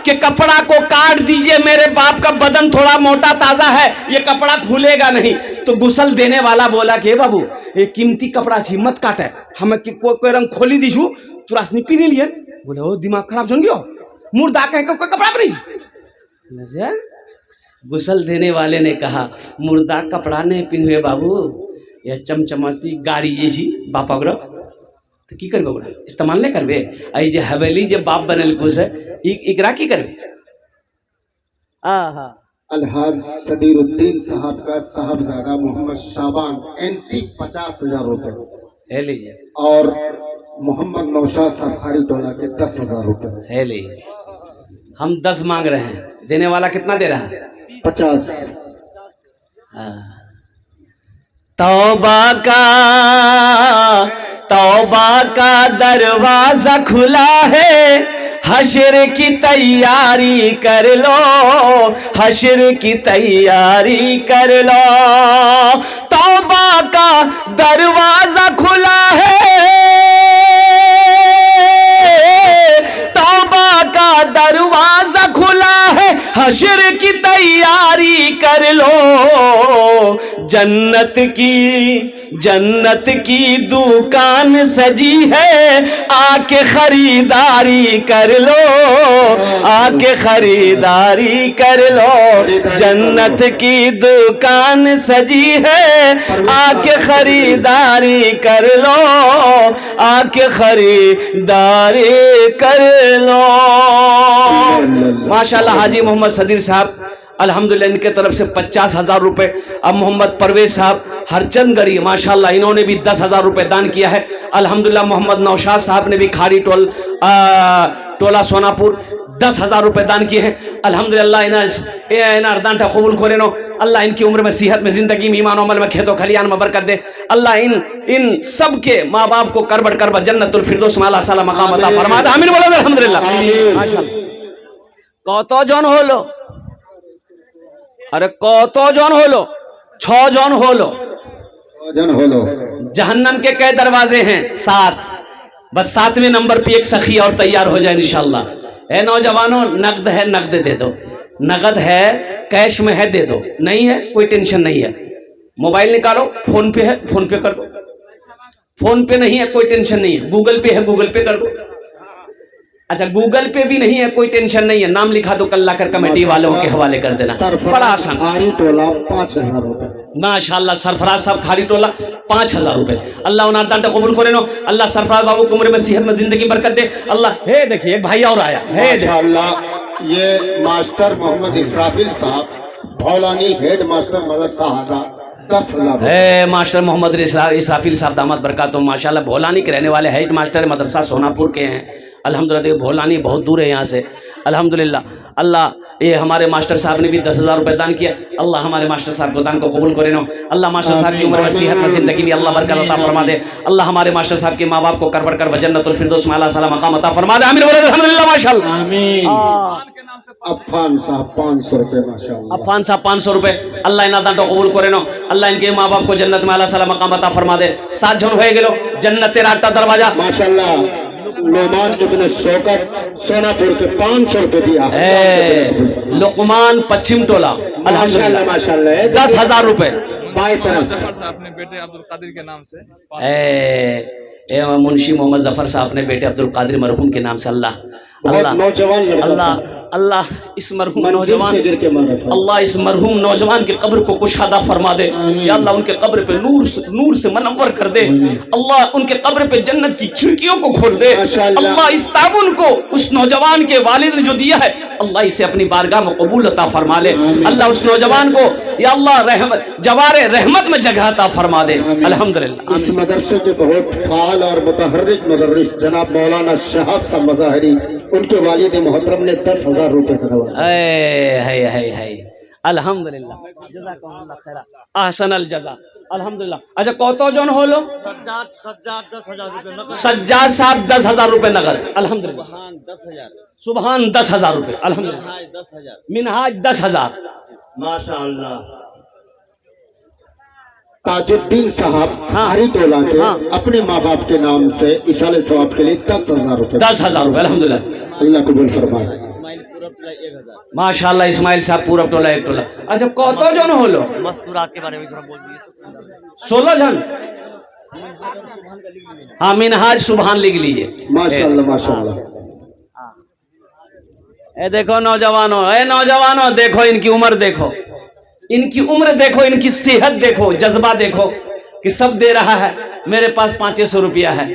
[SPEAKER 1] कि कपड़ा को काट दीजिए, मेरे बाप का बदन थोड़ा मोटा ताजा है, ये कपड़ा खुलेगा नहीं। तो गुसल देने वाला बोला कि बाबू ये कीमती कपड़ा छी, मत काटे, हमें कोई रंग खोली दीजू, तुरासनी पी लिए। बोले ओ दिमाग खराब सुन गयो, मुर्दा कह कोई कपड़ा नहीं। गुसल देने वाले ने कहा मुर्दा कपड़ा नहीं पिन्हे बाबू, यह चमचमाती गाड़ी जैसी बापा ग्रो, तो की करबे ओकरा इस्तेमाल नहीं करबे। आई जे हवेली जे बाप बनल कुछ है, इकरा की करबे।
[SPEAKER 2] अलहाज सदीरुद्दीन साहब का साहबजादा मोहम्मद शाबान NC 50,000 रुपए
[SPEAKER 1] है लीजिए,
[SPEAKER 2] और मोहम्मद नौशाद साहब खारी टोला के 10,000 रुपए
[SPEAKER 1] है लीजिए। हम 10 मांग रहे हैं, देने वाला कितना दे रहा है?
[SPEAKER 2] 50।
[SPEAKER 1] तौबा का दरवाजा खुला है, हश्र की तैयारी कर लो, हश्र की तैयारी कर लो। तौबा का दरवाजा खुला है, तौबा का दरवाजा खुला है, हश्र की तैयारी कर लो। जन्नत की दुकान सजी है, आके खरीदारी कर लो, आके खरीदारी कर लो। जन्नत की दुकान सजी है, आके खरीदारी कर लो, आके खरीदारी कर लो। माशाल्लाह हाजी मोहम्मद सदीर साहब अल्हम्दुलिल्लाह इनके तरफ से 50,000 रुपए। अब मोहम्मद परवेज साहब हरचंदगढ़ी माशाल्लाह इन्होंने भी 10,000 रुपए दान किया है अल्हम्दुलिल्लाह। मोहम्मद नौशाद साहब ने भी खाड़ी टोला सोनापुर 10,000 रुपए दान किए हैं अल्हम्दुलिल्लाह। इन्हें दान कबूल करे नो अल्लाह इनकी उम्र में सेहत में जिंदगी में ईमान अमल में खेतों खलियान में बरकत दे अल्लाह। इन सब के माँ बाप को करबट करबा जन्नतुल फिरदौस में अल्लाह ताला मकाम अता फरमा दे। आमीन बोलो अल्हम्दुलिल्लाह। माशाल्लाह কতজন হলো? अरे কতজন হলো? 6 জন হলো। जहन्नम के कई दरवाजे हैं? 7। बस 7वें नंबर पे एक सखी और तैयार हो जाए इंशाल्लाह। है नौजवानों, नकद है नकद दे दो, नगद है कैश में है दे दो, नहीं है कोई टेंशन नहीं है। मोबाइल निकालो, फोन पे है फोन पे कर दो, फोन पे नहीं है कोई टेंशन नहीं है, गूगल पे है गूगल पे कर दो। अच्छा गूगल पे भी नहीं है कोई टेंशन नहीं है, नाम लिखा दो कल्ला कर कमेटी वालों के हवाले कर देना, बड़ा आसान।
[SPEAKER 2] 5,000 रुपए
[SPEAKER 1] माशाल्लाह सरफराज साहब खाली टोला 5,000 रुपए। अल्लाह उन्हें दान कबूल करे नो अल्लाह सरफराज बाबू की उम्र में सेहत में जिंदगी बरकत दे अल्लाह। हे देखिए एक भाई और आया है
[SPEAKER 2] माशाल्लाह, ये मास्टर मोहम्मद इसराफिल साहब भौलानी हेड मास्टर मदरसा हाजा 10,000।
[SPEAKER 1] मास्टर मोहम्मद इसराफिल साहब दामद बरकातुहू माशाल्लाह भोलानी के रहने वाले हेड मास्टर मदरसा सोनापुर के हैं अल्हम्दुलिल्लाह। भोलानी बहुत दूर है यहाँ से अल्हम्दुलिल्लाह। अल्लाह ये हमारे मास्टर साहब ने भी 10,000 रुपए दान किया अल्लाह हमारे मास्टर साहब को दान को कबूल करे नो अल्लाह। मास्टर साहब की उम्र में सेहत में जिंदगी में अल्लाह बरकत अता फरमा दे अल्लाह। हमारे मास्टर साहब के माँ बाप को करबर कर जन्नतुल फिरदौस में अल्लाह ताला मकाम अता फरमा दे। आमीन बोलो अल्हम्दुलिल्लाह माशाल्लाह। आमीन।
[SPEAKER 2] अफान साहब 500 रुपए माशाल्लाह।
[SPEAKER 1] अफान साहब 500 रुपए अल्लाह इना दान को कबूल करे नो अल्लाह। इनके माँ बाप को जन्नत में अल्लाह ताला मकाम अता फरमा दे। 7 जन हो गेलो जन्नतेर 8टा दरवाजा
[SPEAKER 2] माशाल्लाह। लुकमान इब्न शौकत सोनापुर के 500 रुपए दिया है।
[SPEAKER 1] लुकमान पश्चिम टोला अल्हम्दुलिल्लाह
[SPEAKER 2] माशाल्लाह
[SPEAKER 1] 10,000 रुपए
[SPEAKER 3] बाई तरफ अपने बेटे अब्दुल कादिर के नाम से।
[SPEAKER 1] मुंशी मोहम्मद जफर साहब ने बेटे अब्दुल कादिर मरहूम के नाम से अल्लाह अल्लाह
[SPEAKER 2] नौजवान
[SPEAKER 1] अल्लाह अल्लाह इस मरहूम नौजवान अल्लाह इस मरहूम नौजवान की कब्र को कुशादा फरमा दे या अल्लाह। उनके कब्र पे नूर से मनव्वर कर दे अल्लाह। उनके कब्र पे जन्नत की खिड़कियों को खोल दे अल्लाह। इस ताबुन को उस नौजवान के वालिद ने जो दिया है अल्लाह इसे अपनी बारगाह में कबूल अता फरमा ले अल्लाह। उस नौजवान को या अल्लाह जवारे रहमत में जगह अता फरमा दे अल्हम्दुलिल्लाह।
[SPEAKER 2] इस मदरसे के बहुत फाल और मुतहर्रिक मुदर्रिस जनाब मौलाना शहाब साहब मज़ाहिरी उनके वालिद मोहतरम ने 10,000 रुपए से
[SPEAKER 1] है अल्हम्दुलिल्लाह जज़ाकुमुल्लाह खैरा अहसनल जज़ा अल्हम्दुलिल्लाह। अच्छा कतজন হলো? सज्जाद साहब 10,000 रुपए नगद अल्हम्दुलिल्लाह। सुबहान 10,000 रुपए अल्हम्दुलिल्लाह। मिनहाज 10,000 माशाअल्लाह।
[SPEAKER 2] ताजुद्दीन साहब हरी टोला के अपने माँ बाप के नाम से इशाले सवाब के लिए 10,000 रुपए
[SPEAKER 1] 10,000 रुपए अल्हम्दुलिल्लाह।
[SPEAKER 2] अल्लाह कबूल फरमाए।
[SPEAKER 1] माशाअल्लाह इस्माइल साहब पूरा टोला 1 टोला। अच्छा কতজন হলো?
[SPEAKER 4] मस्तूरात के बारे में थोड़ा बोल दीजिए।
[SPEAKER 1] 16 जन। हाँ मिनहाज सुबहान लिख लीजिए
[SPEAKER 2] माशाअल्लाह माशाअल्लाह।
[SPEAKER 1] देखो नौजवानों देखो इनकी उम्र देखो, इनकी उम्र देखो, इनकी सेहत देखो, जज्बा देखो कि सब दे रहा है। मेरे पास 500 रुपया है,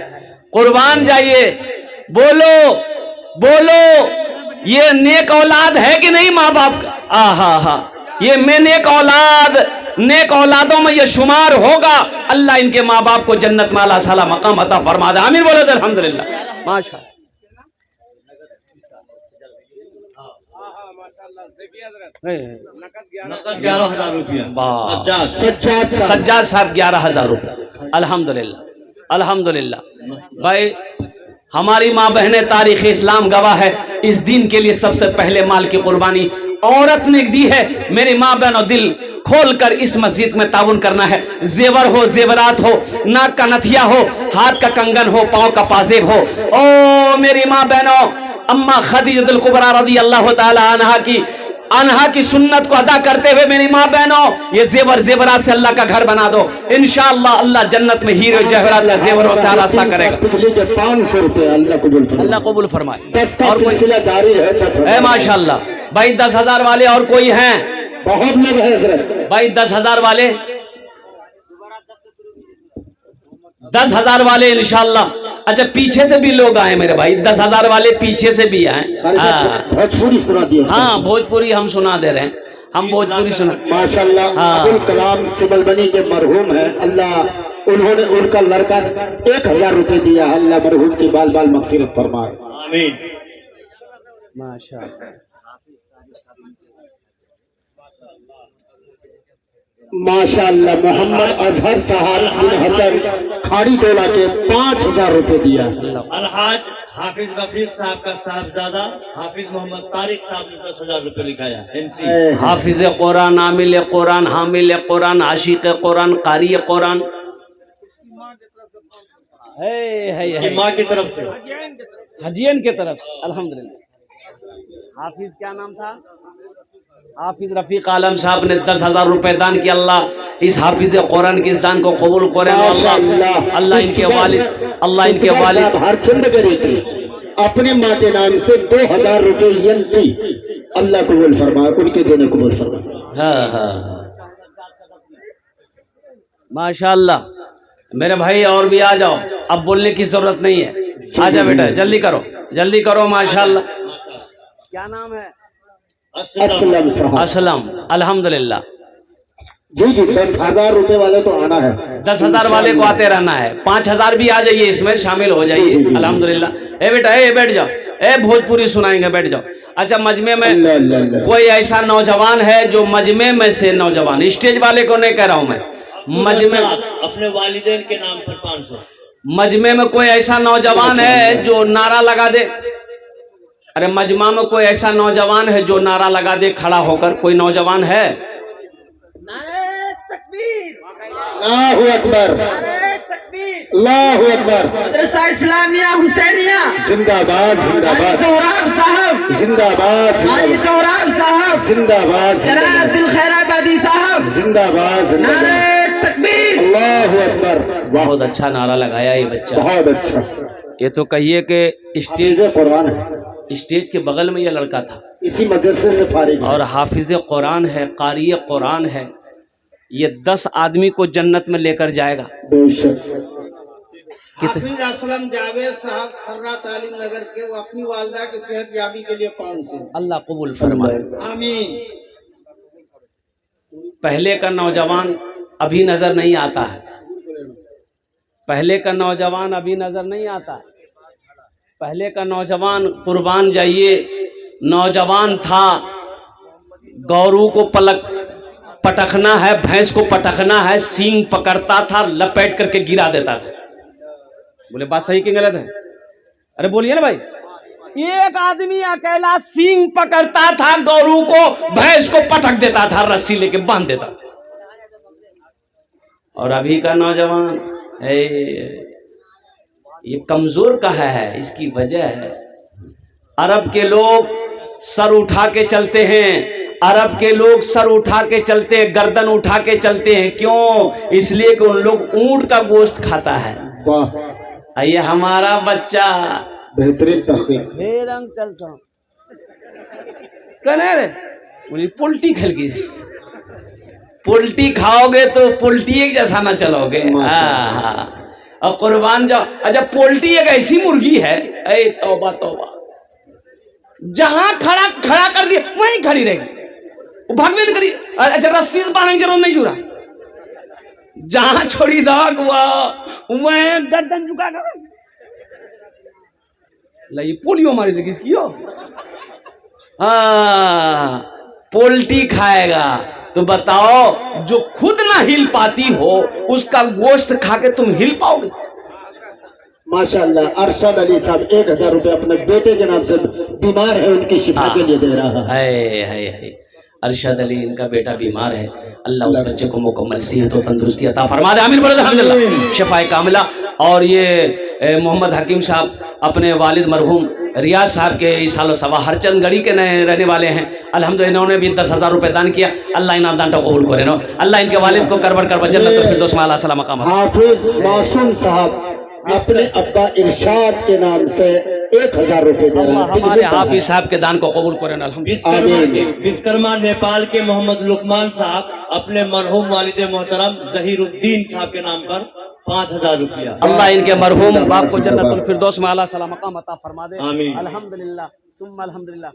[SPEAKER 1] कुर्बान जाइए। बोलो बोलो ये नेक औलाद है कि नहीं माँ बाप का? आहा ये मैं नेक औलादों में ये शुमार होगा। अल्लाह इनके माँ बाप को जन्नत में अल्लाह ताला मकाम अता फरमा दे। आमीन बोलो अल्हम्दुलिल्लाह माशाअल्लाह।
[SPEAKER 4] नकद 11,000 रुपया
[SPEAKER 1] सज्जाद साहब 11,000 रुपये अल्हम्दुलिल्लाह अल्हम्दुलिल्लाह। भाई हमारी माँ बहनें तारीख इस्लाम गवाह है, इस दिन के लिए सबसे पहले माल की कुर्बानी औरत ने दी है। मेरी माँ बहनों दिल खोलकर इस मस्जिद में ताउन करना है। जेवर हो, जेवरात हो, नाक का नथिया हो, हाथ का कंगन हो, पाँव का पाजेब हो। ओ मेरी माँ बहनों, अम्मा खदीजतुल कुबरा रज़ी अल्लाह ताला अनहा की सुन्नत को अदा करते हुए मेरी माँ बहनों ये जेवरात से अल्लाह का घर बना दो। इंशाअल्लाह अल्लाह जन्नत में हीरे जवाहरात का जेवरों से आरास्ता करेगा।
[SPEAKER 2] 500 रुपए
[SPEAKER 1] अल्लाह कबूल फरमाए। और कोई
[SPEAKER 2] जारी है
[SPEAKER 1] माशाअल्लाह। भाई 10,000 वाले और कोई हैं?
[SPEAKER 2] बहुत लोग हैं
[SPEAKER 1] भाई 10,000 वाले 10,000 वाले इंशाअल्लाह अच्छा पीछे से भी लोग आए मेरे भाई, 10,000 वाले पीछे से भी आए। हाँ
[SPEAKER 2] भोजपुरी सुना दिए।
[SPEAKER 1] हाँ भोजपुरी हम सुना दे रहे हैं, हम भोजपुरी सुना।
[SPEAKER 2] माशाल्लाह
[SPEAKER 1] हाँ।
[SPEAKER 2] अब्दुल कलाम सिमलबनी के मरहूम है, अल्लाह उन्होंने उनका लड़का 1000 रुपए दिया, अल्लाह मरहूम की बाल बाल मगफिरत फरमाए।
[SPEAKER 4] आमीन।
[SPEAKER 1] माशाल्लाह
[SPEAKER 2] माशाल्लाह मोहम्मद अजहर साहब बिन हसन खाड़ी टोला के 5000 रुपए दिया।
[SPEAKER 4] अलहाज हाफिज रफीक साहब का साहबजादा हाफिज मोहम्मद तारिक साहब ने 10,000 रुपए लिखाया। एनसी
[SPEAKER 1] हाफिज कुरान, आमिल कुरान, हामिल कुरान, आशिक कुरान, कारी कुरान,
[SPEAKER 4] इसकी माँ की तरफ से
[SPEAKER 1] हजियन की तरफ से अल्हम्दुलिल्लाह। हाफिज क्या नाम था? हाफिज रफीक आलम साहब ने 10,000 रुपए दान किया। अल्लाह इस हाफिज कुरान के इस दान को कबूल करे। अल्लाह इनके वालिद, अल्लाह इनके वालिद
[SPEAKER 2] हरचंद करी थी अपनी माँ के नाम से 2000 रुपए एनसी, अल्लाह कबूल फरमाए, उनके देने कबूल फरमाए।
[SPEAKER 1] हाँ हाँ माशाअल्लाह मेरे भाई, और भी आ जाओ, अब बोलने की जरूरत नहीं है। आजा बेटा, जल्दी करो जल्दी करो। माशाअल्लाह क्या नाम है?
[SPEAKER 2] असलम साहब।
[SPEAKER 1] असलम, अल्हम्दुलिल्लाह।
[SPEAKER 2] जी जी 10,000 रुपए वाले तो आना है,
[SPEAKER 1] 10,000 वाले को आते रहना है। 5,000 भी आ जाइए, इसमें शामिल हो जाइए। अल्हम्दुलिल्लाह। ए बेटा, ए बैठ जाओ, ए भोजपुरी सुनाएंगे, बैठ जाओ। अच्छा मजमे में कोई ऐसा नौजवान है जो मजमे में से नौजवान, स्टेज वाले को नहीं कह रहा हूं मैं, मजमे
[SPEAKER 4] अपने वालिदैन के नाम पर 500।
[SPEAKER 1] मजमे में कोई ऐसा नौजवान है जो नारा लगा दे। अरे मजमा में कोई ऐसा नौजवान है जो नारा लगा दे खड़ा होकर? कोई नौजवान है?
[SPEAKER 2] अल्लाहु अकबर, अल्लाहु अकबर।
[SPEAKER 5] मदरसा इस्लामिया हुसैनिया
[SPEAKER 2] जिंदाबाद जिंदाबाद
[SPEAKER 5] सोहराब साहब,
[SPEAKER 2] जिंदाबाद
[SPEAKER 5] हाजी सोहराब साहब,
[SPEAKER 2] जिंदाबाद
[SPEAKER 5] जनाब अब्दुल खैराबादी साहब,
[SPEAKER 2] जिंदाबाद जिंदाबाद।
[SPEAKER 5] नारे तकबीर,
[SPEAKER 2] अल्लाहु अकबर।
[SPEAKER 1] बहुत अच्छा नारा लगाया ये बच्चा,
[SPEAKER 2] बहुत अच्छा।
[SPEAKER 1] ये तो कहिए कि स्टेज
[SPEAKER 2] कुरान है,
[SPEAKER 1] स्टेज के बगल में ये लड़का था,
[SPEAKER 2] इसी मदरसे से फारिग है।
[SPEAKER 1] और हाफिज कुरान है, कारी कुरान है। ये 10 आदमी को जन्नत में लेकर जाएगा।
[SPEAKER 2] बेशक।
[SPEAKER 6] हाफिज असलम जावेद साहब खर्रा तालीम नगर के, वो अपनी वालदा की सेहत याबी के लिए 500।
[SPEAKER 1] अल्लाह कबूल फरमाए।
[SPEAKER 6] आमीन।
[SPEAKER 1] पहले का नौजवान अभी नजर नहीं आता है, पहले का नौजवान अभी नजर नहीं आता है। पहले का नौजवान कुर्बान जाइए, नौजवान था, गौरू को पटकना है, भैंस को पटकना है, सींग पकड़ता था, लपेट करके गिरा देता था। बोले बात सही कि गलत है? अरे बोलिए ना भाई। एक आदमी अकेला सींग पकड़ता था, गौरू को, भैंस को पटक देता था, रस्सी लेके बांध देता था। और अभी का नौजवान ये कमजोर का है, इसकी वजह है अरब के लोग सर उठा के चलते हैं, अरब के लोग सर उठा के चलते हैं, गर्दन उठा के चलते हैं। क्यों? इसलिए कि उन लोग ऊंट का गोश्त खाता है।
[SPEAKER 2] वाह,
[SPEAKER 1] ये हमारा बच्चा
[SPEAKER 2] बेहतरीन तहकीक।
[SPEAKER 1] रंग चलता हूँ बोली पुल्टी खेल गई, पुल्टी खाओगे तो पुल्टी एक जैसा ना चलोगे। और कुर्बान जाओ। अच्छा पोल्ट्री एक ऐसी मुर्गी है, अरे तौबा तौबा, जहां खड़ा कर दिया वहीं खड़ी रहेगी, वो भागने नहीं करी। अच्छा रस्सी से बांधने की जरूरत नहीं छुरा, जहां छोड़ी दाग वह गर्दन झुका कर ये पोलियो मारी थी किसकी हो। पोल्ट्री खाएगा तो बताओ, जो खुद ना हिल पाती हो उसका गोश्त खा के तुम हिल पाओगे?
[SPEAKER 2] माशाल्लाह। अरशद अली साहब 1000 रुपए अपने बेटे के नाम से, बीमार है, उनकी शिफा के लिए दे रहा है।
[SPEAKER 1] अरशद अली, इनका बेटा बीमार है, अल्लाह उस बच्चे को मुकम्मल सेहत और तंदुरुस्ती अता फरमा दे। आमीन बोलो अल्हम्दुलिल्लाह, शिफाए कामिला। और ये मोहम्मद हकीम साहब अपने वालिद मरहूम रियाज साहब के इस सालों सवा हरचंद गढ़ी के रहने वाले हैं। अल्हम्दुलिल्लाह इन्होंने भी 10,000 रुपए दान किया। अल्लाह इनाम दान कबूल करे। अल्लाह इनके वालिद को करबर करबर जन्नत और फिरदौस में आला सलाम मकाम।
[SPEAKER 2] हाफिज मासूम साहब अपने अब्बा इरशाद के नाम से 1000 रुपए दे रहा है।
[SPEAKER 1] हमारे हाफिज साहब के दान को कबूल करें अल्हम्दुलिल्लाह।
[SPEAKER 4] विश्वकर्मा नेपाल के मोहम्मद लुकमान साहब अपने मरहूम वालिद मोहतरम जहीरुद्दीन साहब के नाम पर 5,000 रुपया।
[SPEAKER 1] अल्लाह इनके मरहूम बाप को जन्नतुल फिरदौस में आला सला मकाम अता फरमा दे।
[SPEAKER 4] आमीन।
[SPEAKER 1] अल्हम्दुलिल्लाह सुम्मा अल्हम्दुलिल्लाह।